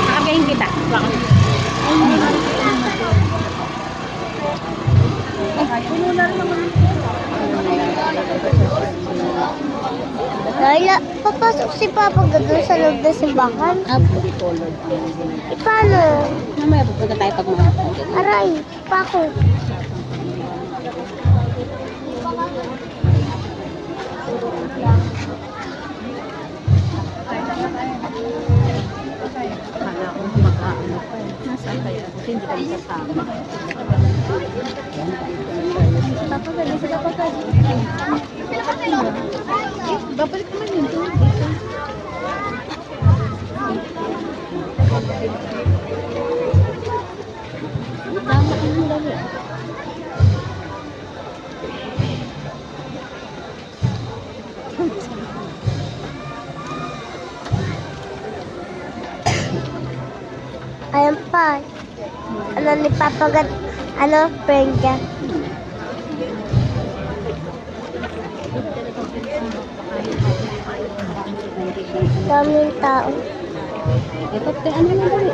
Nakagayin kita. Puno na rin naman. Laila, papasok si Papa doon sa loob ng simbahan. Apo. E paano? Mamaya pupunta tayo pag mga. Aray, Pako. Akala ko makaano pa eh. Nasaan kaya? Kasi hindi kami kasama. Papa, gabi sila Papa. Babalik naman yun doon. Dama ko yung dali. Ayan pa. Ano ni Papa ano, friend niya. Daming tao. Eh, ba't kaya ano yung dali?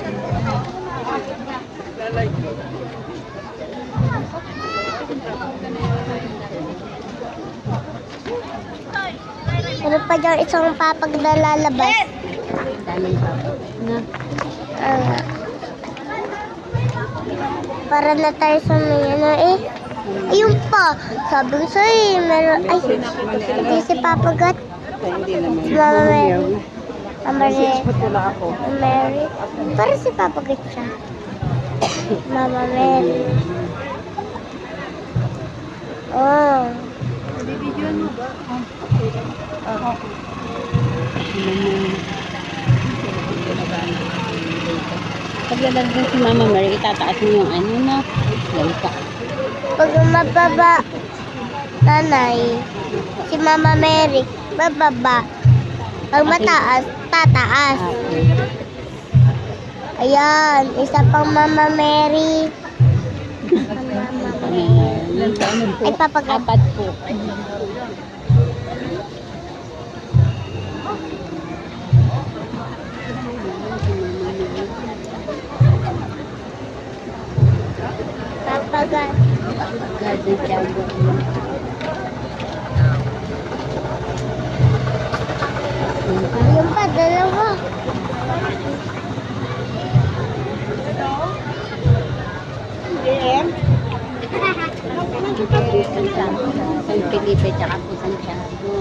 Ano pa dyan isang papag na lalabas? Daming papa. Na. Ah, para na tayo sa may ano eh. Ayun pa. Sabi ko sa'yo eh. Meron, ay, hindi si Papa Gat. Hindi naman. Si Mama Mary. Mama Mary. Wala ako. Mary. Para si Papa Gat siya. Mama Mary. Oh. Bibidyoan mo ba? Paglalagyan si Mama Mary, itataas mo yung ano na lalka. Pag mababa, nanay, si Mama Mary, bababa. Pag mataas, tataas. Ayan, isa pang Mama Mary. Ay, Papa Gat. Apat po. Papa Gat. Garden Tiago. Ayun pa, dalawa. San Felipe tsaka po Santiago.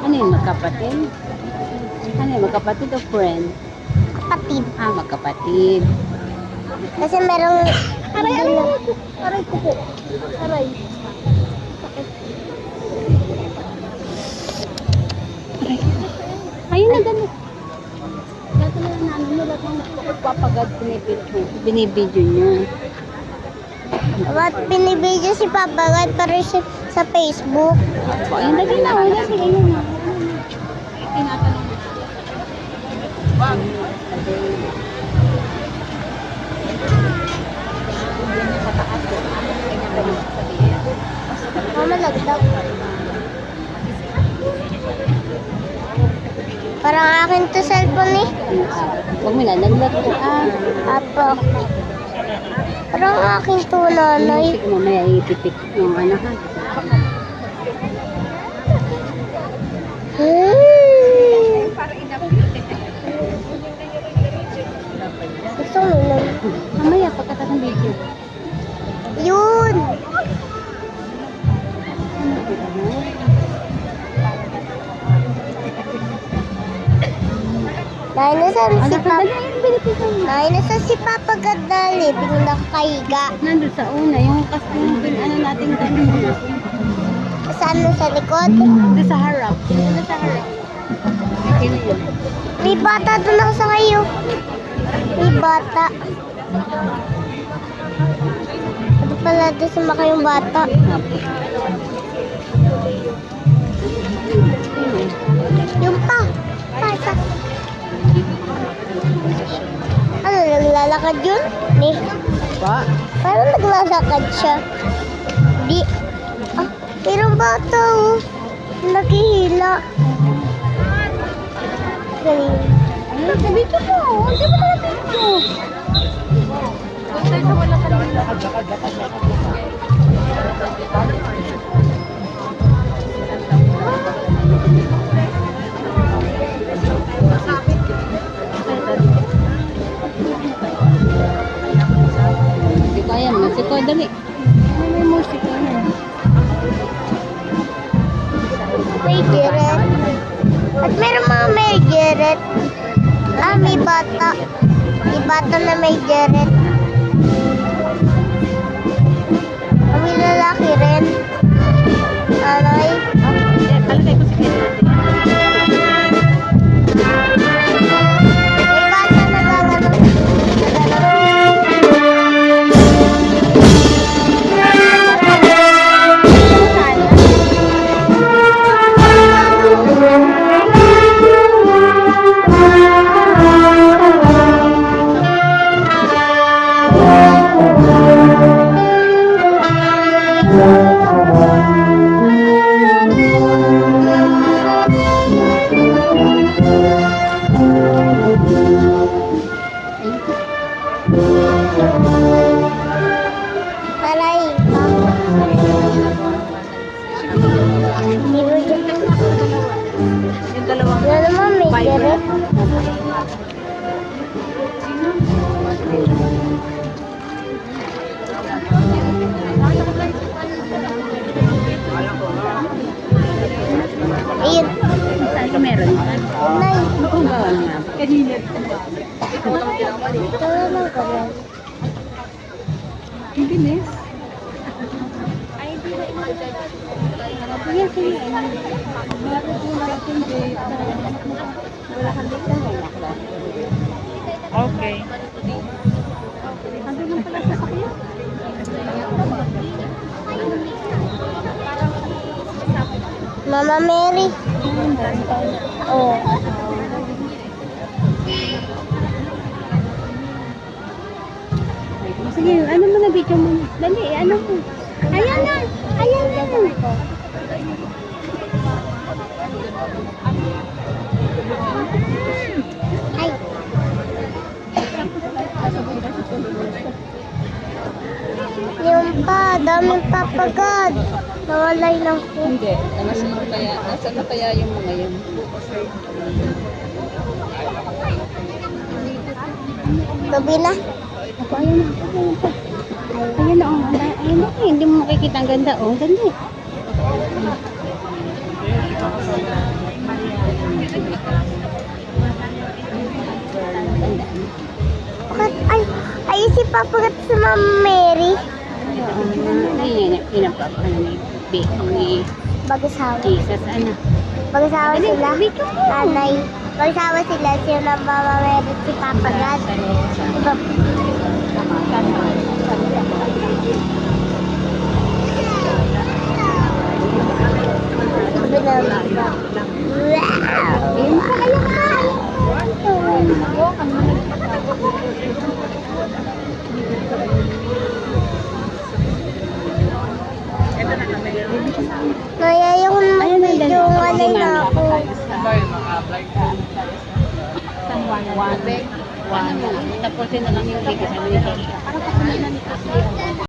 Ano yun, magkapatid? Ano yun, magkapatid o friend? Kapatid. Ah, magkapatid. Kasi merong... Aray, aray ko po. Aray. Ayun na, dali. Lahat na ano mo, lahat ng papagad binibidyo niya. Ba't binibidyo si Papa Gat para sa Facebook? Ayun, dali na, wala sila yun. Tinatanong mo. Mama, lagdag. Parang akin to cellphone eh. Huwag mo na, naglag ko. Apo. Parang akin to, nanay. Sige, mamaya ipipik yung ano ha. Gusto mo lang. Mamaya, pagkatapos ng video. Yun! Nay, nasan si Papa? Nay, nasan si Papa Gadali? Biglang nakakahiga. Nandun sa una, yung ano natin kanina. Saan na sa likod? Nandun sa harap. Nandun sa harap. Okay na yun. May bata doon ako sa kayo. May bata. Ano pala doon sa yung bata? Yung pa. Pasa. Ano, naglalakad yun? Ni. Pa? Parang naglalakad siya. Di. Ah, pero bata oh. Nakihila. Galing. Dito po. Hindi mo na dito. Kung tayo sa wala ka lang. Hindi kaya mo. Siko, dali. May musika na. May giret. At meron mga may giret. Ah, may bata. May bata na may giret. May lalaki rin. Aray. Palagay ko si Kennedy. May bata na gagano. Aray. Yung dalawang Ano naman may giret? Ayun. saan ka meron? Nay. Kung ba nga? Kanina. Ito lang ka ba? Ang bilis. Sige, sige. Wala kang dito. Okay. Ando lang pala sa sakyan. Mama Mary. Oh. Sige, ano mo na video mo? Dali, ano ko? Ayan na! Ayan na! Ay. Yung pa, daming papagad. Nawalay ng food. Hindi. Nasaan na kaya yung mga yun? Gabi na. Ako, ayan na. Ayan na, oh. Ayan na, hindi mo makikita ang ganda, oh. Ganda. Bakit? Ay si papagat si Mama Mary. Ni Bagusawa. Jesus, ano? Bagusawa sila. Nanay. Bagusawa sila. Sila Mama Mary si papagat. Diba? Naya yung mag-video ngalay na ako. Tapos yun na lang yung bigay sa mga